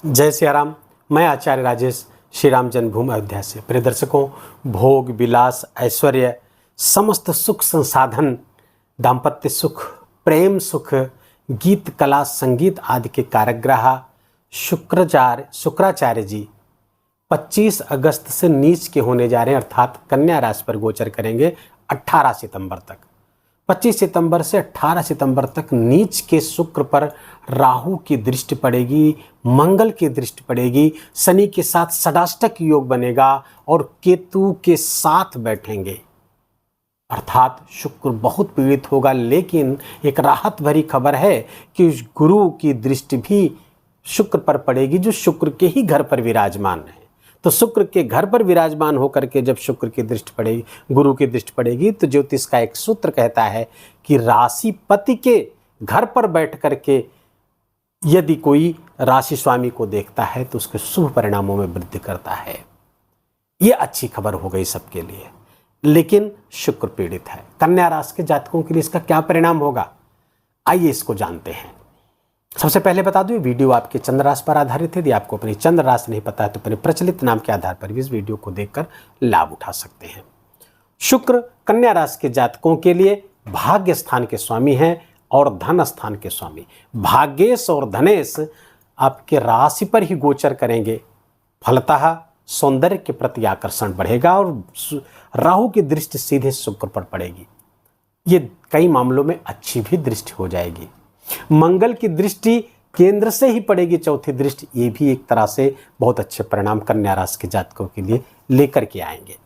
जय सिया राम। मैं आचार्य राजेश श्री राम जन्मभूमि अयोध्या से। प्रिय दर्शकों, भोग विलास ऐश्वर्य समस्त सुख संसाधन, दाम्पत्य सुख, प्रेम सुख, गीत कला संगीत आदि के कारकग्रह शुक्राचार्य जी 25 अगस्त से नीच के होने जा रहे हैं, अर्थात कन्या राशि पर गोचर करेंगे 18 सितंबर तक। 25 सितंबर से 18 सितंबर तक नीच के शुक्र पर राहु की दृष्टि पड़ेगी, मंगल की दृष्टि पड़ेगी, शनि के साथ षडाष्टक योग बनेगा और केतु के साथ बैठेंगे, अर्थात शुक्र बहुत पीड़ित होगा। लेकिन एक राहत भरी खबर है कि गुरु की दृष्टि भी शुक्र पर पड़ेगी, जो शुक्र के ही घर पर विराजमान है। तो शुक्र के घर पर विराजमान होकर के जब शुक्र की दृष्टि पड़ेगी, गुरु की दृष्टि पड़ेगी, तो ज्योतिष का एक सूत्र कहता है कि राशिपति के घर पर बैठ करके यदि कोई राशि स्वामी को देखता है तो उसके शुभ परिणामों में वृद्धि करता है। ये अच्छी खबर हो गई सबके लिए। लेकिन शुक्र पीड़ित है। कन्या राशि के जातकों के लिए इसका क्या परिणाम होगा, आइए इसको जानते हैं। सबसे पहले बता दूं, वीडियो आपके चंद्र राशि पर आधारित है। यदि आपको अपनी चंद्र राशि नहीं पता है तो अपने प्रचलित नाम के आधार पर भी इस वीडियो को देखकर लाभ उठा सकते हैं। शुक्र कन्या राशि के जातकों के लिए भाग्य स्थान के स्वामी हैं और धन स्थान के स्वामी। भाग्येश और धनेश आपके राशि पर ही गोचर करेंगे, फलतः सौंदर्य के प्रति आकर्षण बढ़ेगा और राहु की दृष्टि सीधे शुक्र पर पड़ेगी। ये कई मामलों में अच्छी भी दृष्टि हो जाएगी। मंगल की दृष्टि केंद्र से ही पड़ेगी, चौथी दृष्टि, ये भी एक तरह से बहुत अच्छे परिणाम कन्या राशि के जातकों के लिए लेकर के आएंगे।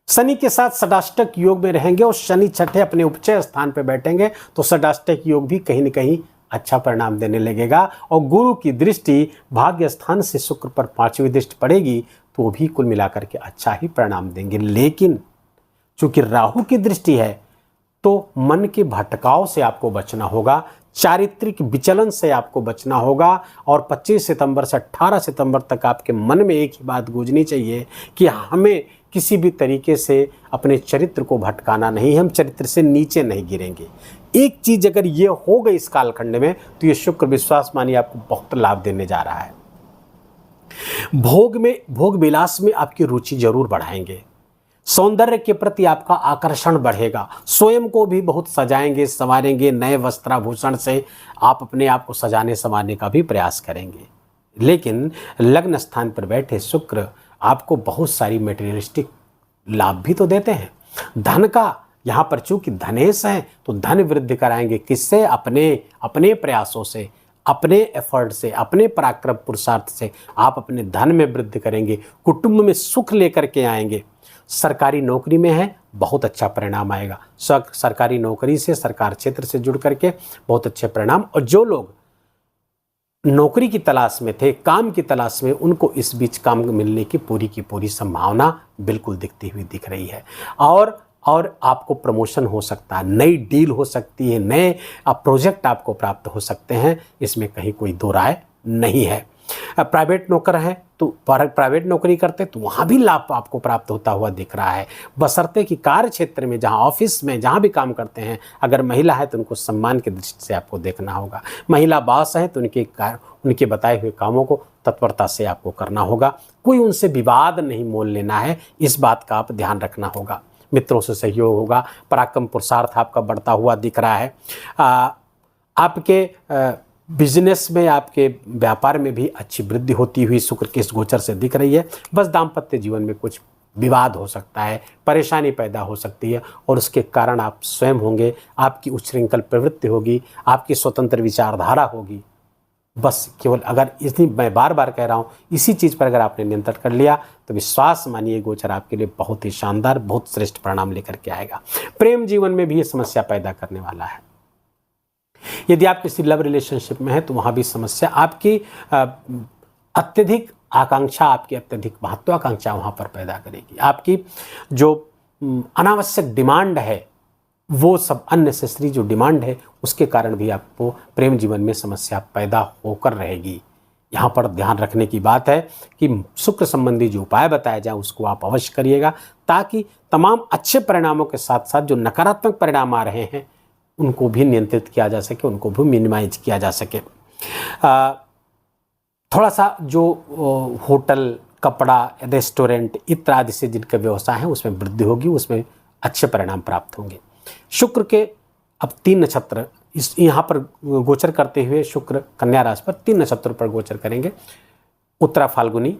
शनि के साथ षडाष्टक योग में रहेंगे और शनि छठे अपने उपचय स्थान पर बैठेंगे, तो षडाष्टक योग भी कहीं न कहीं अच्छा परिणाम देने लगेगा। और गुरु की दृष्टि भाग्य स्थान से शुक्र पर 5वीं दृष्टि पड़ेगी, तो वो भी कुल मिलाकर के अच्छा ही परिणाम देंगे। लेकिन चूंकि राहु की दृष्टि है तो मन के भटकाव से आपको बचना होगा, चारित्रिक विचलन से आपको बचना होगा। और 25 सितंबर से 18 सितंबर तक आपके मन में एक ही बात गूंजनी चाहिए कि हमें किसी भी तरीके से अपने चरित्र को भटकाना नहीं, हम चरित्र से नीचे नहीं गिरेंगे। एक चीज अगर ये हो गई इस कालखंड में, तो ये शुक्र विश्वास मानिए आपको बहुत लाभ देने जा रहा है। भोग विलास में आपकी रुचि जरूर बढ़ाएंगे, सौंदर्य के प्रति आपका आकर्षण बढ़ेगा, स्वयं को भी बहुत सजाएंगे संवारेंगे, नए वस्त्राभूषण से आप अपने आप को सजाने संवारने का भी प्रयास करेंगे। लेकिन लग्न स्थान पर बैठे शुक्र आपको बहुत सारी मेटेरियलिस्टिक लाभ भी तो देते हैं। धन का यहाँ पर चूंकि धनेश है तो धन वृद्धि कराएंगे, किससे? अपने प्रयासों से, अपने एफर्ट से, अपने पराक्रम पुरुषार्थ से आप अपने धन में वृद्धि करेंगे, कुटुंब में सुख लेकर के आएंगे। सरकारी नौकरी में है, बहुत अच्छा परिणाम आएगा। सरकारी नौकरी से, सरकार क्षेत्र से जुड़ करके बहुत अच्छे परिणाम। और जो लोग नौकरी की तलाश में थे, काम की तलाश में, उनको इस बीच काम मिलने की पूरी संभावना बिल्कुल दिखती हुई दिख रही है। और आपको प्रमोशन हो सकता है, नई डील हो सकती है, नए प्रोजेक्ट आपको प्राप्त हो सकते हैं, इसमें कहीं कोई दो राय नहीं है। प्राइवेट नौकर है तो प्राइवेट नौकरी करते तो वहाँ भी लाभ आपको प्राप्त होता हुआ दिख रहा है, बशर्ते कि कार्य क्षेत्र में, जहाँ ऑफिस में जहाँ भी काम करते हैं, अगर महिला है तो उनको सम्मान की दृष्टि से आपको देखना होगा। महिला बॉस है तो उनके बताए हुए कामों को तत्परता से आपको करना होगा। कोई उनसे विवाद नहीं मोल लेना है, इस बात का आप ध्यान रखना होगा। मित्रों से सहयोग होगा, पराक्रम पुरुषार्थ आपका बढ़ता हुआ दिख रहा है। आपके बिजनेस में, आपके व्यापार में भी अच्छी वृद्धि होती हुई शुक्र के इस गोचर से दिख रही है। बस दाम्पत्य जीवन में कुछ विवाद हो सकता है, परेशानी पैदा हो सकती है और उसके कारण आप स्वयं होंगे, आपकी उच्छृंखल प्रवृत्ति होगी, आपकी स्वतंत्र विचारधारा होगी। बस केवल अगर मैं बार बार कह रहा हूँ, इसी चीज़ पर अगर आपने नियंत्रण कर लिया तो विश्वास मानिए गोचर आपके लिए बहुत ही शानदार, बहुत श्रेष्ठ परिणाम लेकर के आएगा। प्रेम जीवन में भी ये समस्या पैदा करने वाला है। यदि आप किसी लव रिलेशनशिप में हैं तो वहाँ भी समस्या, आपकी अत्यधिक आकांक्षा, आपकी अत्यधिक महत्वाकांक्षा वहाँ पर पैदा करेगी। आपकी जो अनावश्यक डिमांड है, वो सब अननेसेसरी जो डिमांड है, उसके कारण भी आपको प्रेम जीवन में समस्या पैदा होकर रहेगी। यहाँ पर ध्यान रखने की बात है कि शुक्र संबंधी जो उपाय बताए जाए उसको आप अवश्य करिएगा, ताकि तमाम अच्छे परिणामों के साथ साथ जो नकारात्मक परिणाम आ रहे हैं उनको भी नियंत्रित किया जा सके, उनको भी मिनिमाइज किया जा सके। थोड़ा सा जो होटल, कपड़ा, रेस्टोरेंट इत्यादि से जिनका व्यवसाय है उसमें वृद्धि होगी, उसमें अच्छे परिणाम प्राप्त होंगे। शुक्र के अब 3 नक्षत्र इस यहाँ पर गोचर करते हुए शुक्र कन्या राशि पर 3 नक्षत्रों पर गोचर करेंगे, उत्तरा फाल्गुनी,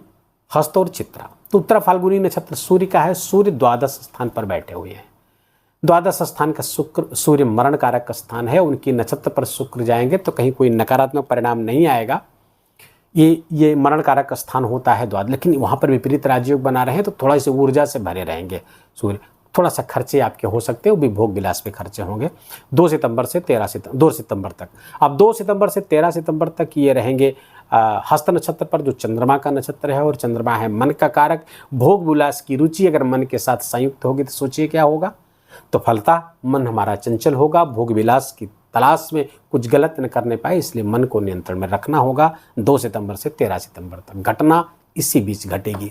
हस्त और चित्रा। तो उत्तरा फाल्गुनी नक्षत्र सूर्य का है, सूर्य द्वादश स्थान पर बैठे हुए हैं। द्वादश स्थान का शुक्र, सूर्य मरण कारक स्थान है, उनकी नक्षत्र पर शुक्र जाएंगे तो कहीं कोई नकारात्मक परिणाम नहीं आएगा। ये मरण कारक स्थान होता है द्वादश, लेकिन वहाँ पर विपरीत राजयोग बना रहे हैं तो थोड़ा सी ऊर्जा से भरे रहेंगे सूर्य। थोड़ा सा खर्चे आपके हो सकते हैं, वो भी भोग विलास पे खर्चे होंगे 2 सितंबर से 2 सितंबर तक। अब 2 सितंबर से 13 सितंबर तक ये रहेंगे हस्त नक्षत्र पर, जो चंद्रमा का नक्षत्र है, और चंद्रमा है मन का कारक। भोग विलास की रुचि अगर मन के साथ संयुक्त होगी तो सोचिए क्या होगा, तो फलता मन हमारा चंचल होगा, भोग विलास की तलाश में कुछ गलत न करने पाए, इसलिए मन को नियंत्रण में रखना होगा। 2 सितंबर से 13 सितंबर तक घटना इसी बीच घटेगी।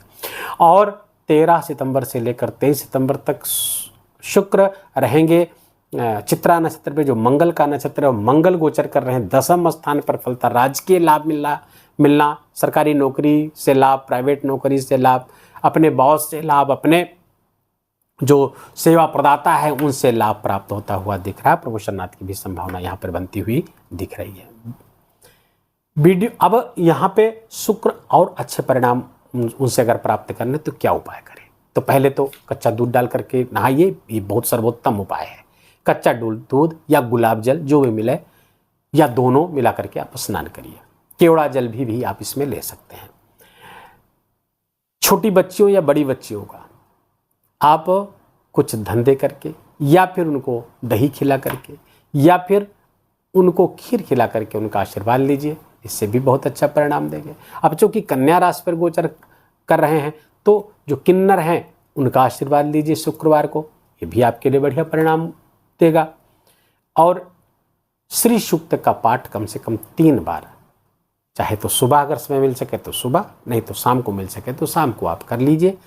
और 13 सितंबर से लेकर 23 सितंबर तक शुक्र रहेंगे चित्रा नक्षत्र पे, जो मंगल का नक्षत्र है। मंगल गोचर कर रहे हैं 10वें स्थान पर, फलता राजकीय लाभ मिलना, सरकारी नौकरी से लाभ, प्राइवेट नौकरी से लाभ, अपने बॉस से लाभ, अपने जो सेवा प्रदाता है उनसे लाभ प्राप्त होता हुआ दिख रहा है। प्रमोशननाथ की भी संभावना यहाँ पर बनती हुई दिख रही है। वीडियो अब यहाँ पे शुक्र और अच्छे परिणाम उनसे अगर प्राप्त करने तो क्या उपाय करें, तो पहले तो कच्चा दूध डाल करके नहाइए, ये बहुत सर्वोत्तम उपाय है। कच्चा दूध या गुलाब जल जो भी मिले, या दोनों मिला करके आप स्नान करिए। केवड़ा जल भी आप इसमें ले सकते हैं। छोटी बच्चियों या बड़ी बच्चियों का आप कुछ धंधे करके, या फिर उनको दही खिला करके, या फिर उनको खीर खिला करके उनका आशीर्वाद लीजिए, इससे भी बहुत अच्छा परिणाम देंगे। अब चूंकि कन्या राशि पर गोचर कर रहे हैं तो जो किन्नर हैं उनका आशीर्वाद लीजिए शुक्रवार को, ये भी आपके लिए बढ़िया परिणाम देगा। और श्री सूक्त का पाठ कम से कम 3 बार, चाहे तो सुबह अगर समय मिल सके तो सुबह, नहीं तो शाम को मिल सके तो शाम को आप कर लीजिए।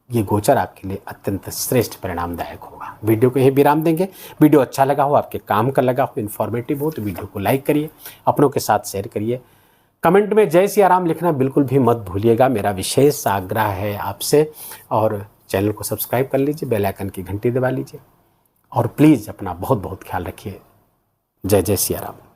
ये गोचर आपके लिए अत्यंत श्रेष्ठ परिणामदायक होगा। वीडियो को यहीं विराम देंगे। वीडियो अच्छा लगा हो, आपके काम का लगा हो, इन्फॉर्मेटिव हो तो वीडियो को लाइक करिए, अपनों के साथ शेयर करिए। कमेंट में जय सिया राम लिखना बिल्कुल भी मत भूलिएगा, मेरा विशेष आग्रह है आपसे। और चैनल को सब्सक्राइब कर लीजिए, बेल आइकन की घंटी दबा लीजिए, और प्लीज़ अपना बहुत बहुत ख्याल रखिए। जय जय सिया राम।